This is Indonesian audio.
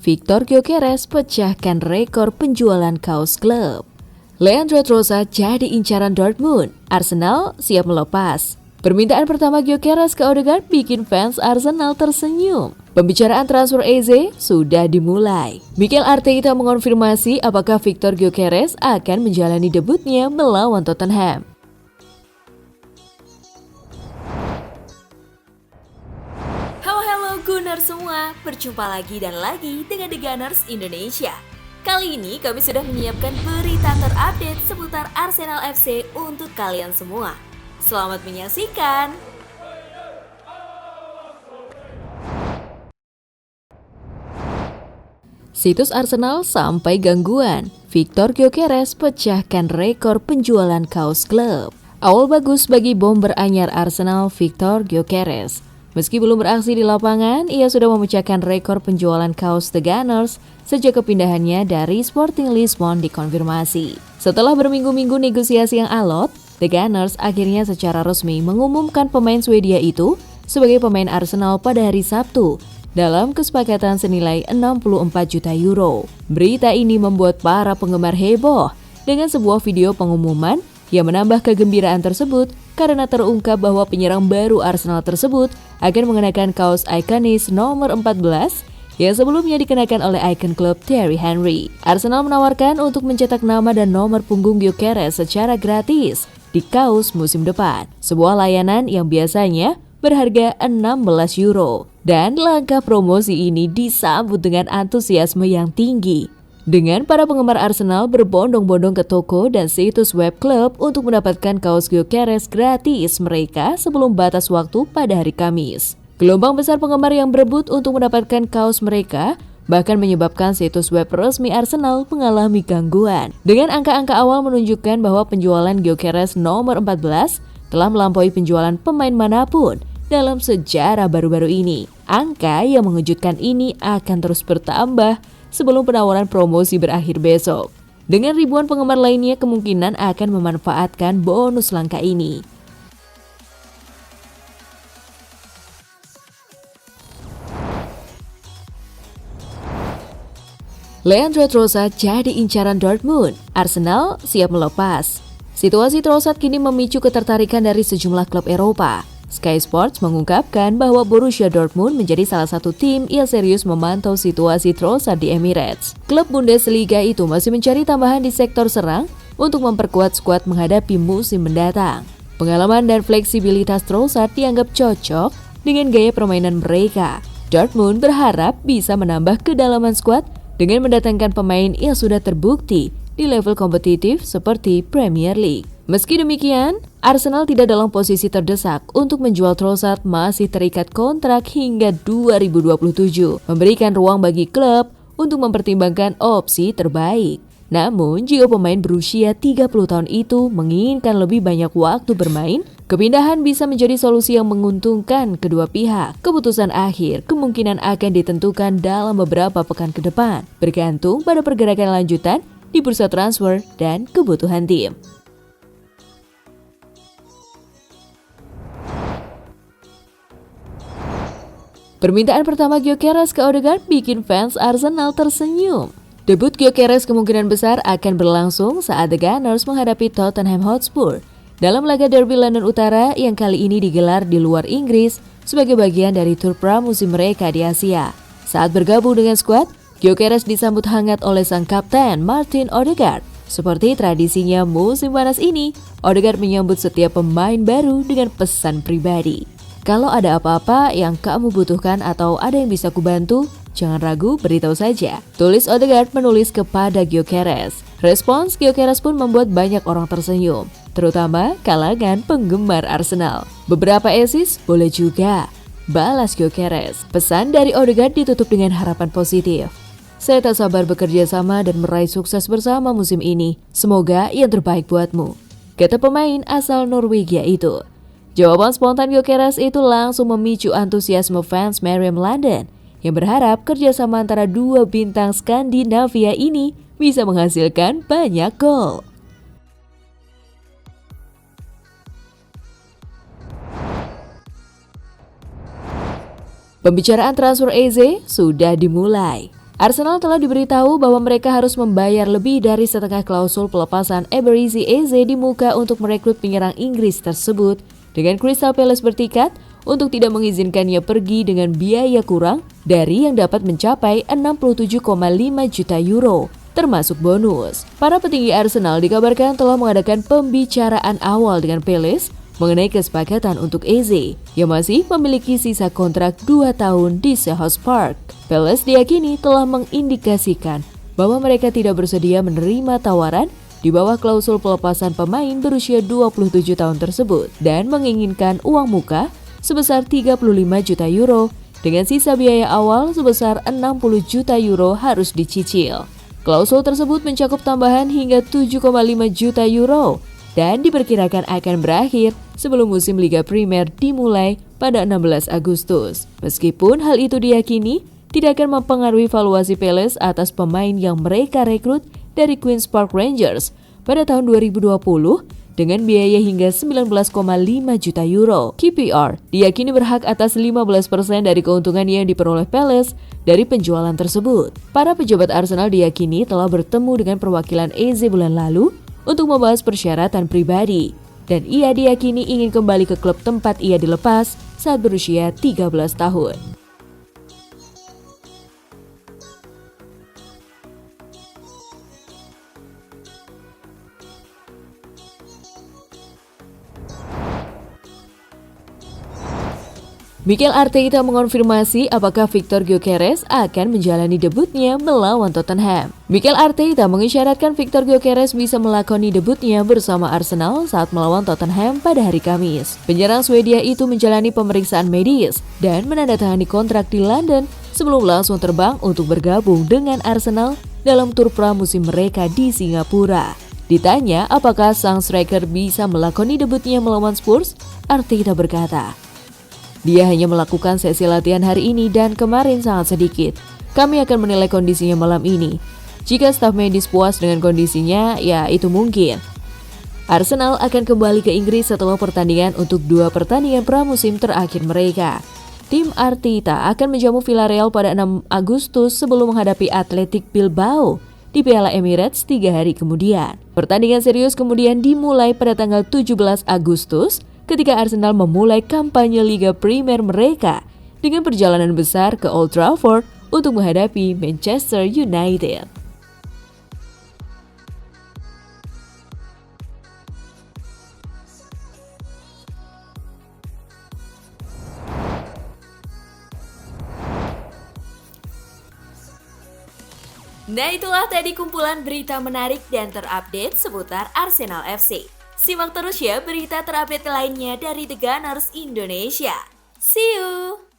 Victor Gyökeres pecahkan rekor penjualan kaos klub. Leandro Trossard jadi incaran Dortmund, Arsenal siap melepas. Permintaan pertama Gyökeres ke Odegaard bikin fans Arsenal tersenyum. Pembicaraan transfer AZ sudah dimulai. Mikel Arteta mengonfirmasi apakah Victor Gyökeres akan menjalani debutnya melawan Tottenham. Halo Gunners semua, berjumpa lagi dan lagi dengan The Gunners Indonesia. Kali ini kami sudah menyiapkan berita terupdate seputar Arsenal FC untuk kalian semua. Selamat menyaksikan. Situs Arsenal sampai gangguan. Victor Gyökeres pecahkan rekor penjualan kaos klub. Awal bagus bagi bomber anyar Arsenal Victor Gyökeres. Meski belum beraksi di lapangan, ia sudah memecahkan rekor penjualan kaos The Gunners sejak kepindahannya dari Sporting Lisbon dikonfirmasi. Setelah berminggu-minggu negosiasi yang alot, The Gunners akhirnya secara resmi mengumumkan pemain Swedia itu sebagai pemain Arsenal pada hari Sabtu dalam kesepakatan senilai 64 juta euro. Berita ini membuat para penggemar heboh dengan sebuah video pengumuman yang menambah kegembiraan tersebut karena terungkap bahwa penyerang baru Arsenal tersebut akan mengenakan kaos ikonis nomor 14 yang sebelumnya dikenakan oleh ikon klub Thierry Henry. Arsenal menawarkan untuk mencetak nama dan nomor punggung Gyökeres secara gratis di kaos musim depan, sebuah layanan yang biasanya berharga 16 euro. Dan langkah promosi ini disambut dengan antusiasme yang tinggi, dengan para penggemar Arsenal berbondong-bondong ke toko dan situs web klub untuk mendapatkan kaos Gyökeres gratis mereka sebelum batas waktu pada hari Kamis. Gelombang besar penggemar yang berebut untuk mendapatkan kaos mereka bahkan menyebabkan situs web resmi Arsenal mengalami gangguan. Dengan angka-angka awal menunjukkan bahwa penjualan Gyökeres nomor 14 telah melampaui penjualan pemain manapun dalam sejarah baru-baru ini. Angka yang mengejutkan ini akan terus bertambah sebelum penawaran promosi berakhir besok. Dengan ribuan penggemar lainnya kemungkinan akan memanfaatkan bonus langka ini. Leandro Trossard jadi incaran Dortmund, Arsenal siap melepas. Situasi Trossard kini memicu ketertarikan dari sejumlah klub Eropa. Sky Sports mengungkapkan bahwa Borussia Dortmund menjadi salah satu tim yang serius memantau situasi Trossard di Emirates. Klub Bundesliga itu masih mencari tambahan di sektor serang untuk memperkuat skuad menghadapi musim mendatang. Pengalaman dan fleksibilitas Trossard dianggap cocok dengan gaya permainan mereka. Dortmund berharap bisa menambah kedalaman skuad dengan mendatangkan pemain yang sudah terbukti di level kompetitif seperti Premier League. Meski demikian, Arsenal tidak dalam posisi terdesak untuk menjual Trossard, masih terikat kontrak hingga 2027, memberikan ruang bagi klub untuk mempertimbangkan opsi terbaik. Namun, jika pemain berusia 30 tahun itu menginginkan lebih banyak waktu bermain, kepindahan bisa menjadi solusi yang menguntungkan kedua pihak. Keputusan akhir kemungkinan akan ditentukan dalam beberapa pekan ke depan, bergantung pada pergerakan lanjutan di bursa transfer dan kebutuhan tim. Permintaan pertama Gyökeres ke Odegaard bikin fans Arsenal tersenyum. Debut Gyökeres kemungkinan besar akan berlangsung saat The Gunners menghadapi Tottenham Hotspur dalam laga derby London Utara yang kali ini digelar di luar Inggris sebagai bagian dari tur pramusim mereka di Asia. Saat bergabung dengan skuad, Gyökeres disambut hangat oleh sang kapten Martin Odegaard. Seperti tradisinya musim panas ini, Odegaard menyambut setiap pemain baru dengan pesan pribadi. Kalau ada apa-apa yang kamu butuhkan atau ada yang bisa kubantu, jangan ragu, beritahu saja, tulis Odegaard menulis kepada Gyökeres. Respons Gyökeres pun membuat banyak orang tersenyum, terutama kalangan penggemar Arsenal. Beberapa assist boleh juga, balas Gyökeres. Pesan dari Odegaard ditutup dengan harapan positif. Saya tak sabar bekerja sama dan meraih sukses bersama musim ini. Semoga yang terbaik buatmu, kata pemain asal Norwegia itu. Jawaban spontan Gyökeres itu langsung memicu antusiasme fans Mariam London yang berharap kerjasama antara dua bintang Skandinavia ini bisa menghasilkan banyak gol. Pembicaraan transfer AZ sudah dimulai. Arsenal telah diberitahu bahwa mereka harus membayar lebih dari setengah klausul pelepasan Eberechi Eze di muka untuk merekrut penyerang Inggris tersebut, dengan Crystal Palace bertikad untuk tidak mengizinkannya pergi dengan biaya kurang dari yang dapat mencapai 67,5 juta euro, termasuk bonus. Para petinggi Arsenal dikabarkan telah mengadakan pembicaraan awal dengan Palace mengenai kesepakatan untuk Eze, yang masih memiliki sisa kontrak 2 tahun di Selhurst Park. Palace diyakini telah mengindikasikan bahwa mereka tidak bersedia menerima tawaran di bawah klausul pelepasan pemain berusia 27 tahun tersebut dan menginginkan uang muka sebesar 35 juta euro dengan sisa biaya awal sebesar 60 juta euro harus dicicil. Klausul tersebut mencakup tambahan hingga 7,5 juta euro dan diperkirakan akan berakhir sebelum musim Liga Primer dimulai pada 16 Agustus. Meskipun hal itu diyakini tidak akan mempengaruhi valuasi Palace atas pemain yang mereka rekrut dari Queen's Park Rangers pada tahun 2020 dengan biaya hingga 19,5 juta euro. QPR diyakini berhak atas 15% dari keuntungan yang diperoleh Palace dari penjualan tersebut. Para pejabat Arsenal diyakini telah bertemu dengan perwakilan Eze bulan lalu untuk membahas persyaratan pribadi, dan ia diyakini ingin kembali ke klub tempat ia dilepas saat berusia 13 tahun. Mikel Arteta mengonfirmasi apakah Victor Gyökeres akan menjalani debutnya melawan Tottenham. Mikel Arteta mengisyaratkan Victor Gyökeres bisa melakoni debutnya bersama Arsenal saat melawan Tottenham pada hari Kamis. Penyerang Swedia itu menjalani pemeriksaan medis dan menandatangani kontrak di London sebelum langsung terbang untuk bergabung dengan Arsenal dalam tur pramusim mereka di Singapura. Ditanya apakah sang striker bisa melakoni debutnya melawan Spurs, Arteta berkata, "Dia hanya melakukan sesi latihan hari ini dan kemarin sangat sedikit. Kami akan menilai kondisinya malam ini. Jika staf medis puas dengan kondisinya, ya itu mungkin." Arsenal akan kembali ke Inggris setelah pertandingan untuk 2 pertandingan pramusim terakhir mereka. Tim Arteta akan menjamu Villarreal pada 6 Agustus sebelum menghadapi Athletic Bilbao di Piala Emirates 3 hari kemudian. Pertandingan serius kemudian dimulai pada tanggal 17 Agustus ketika Arsenal memulai kampanye Liga Primer mereka dengan perjalanan besar ke Old Trafford untuk menghadapi Manchester United. Nah, itulah tadi kumpulan berita menarik dan terupdate seputar Arsenal FC. Simak terus ya berita terupdate lainnya dari The Gunners Indonesia. See you!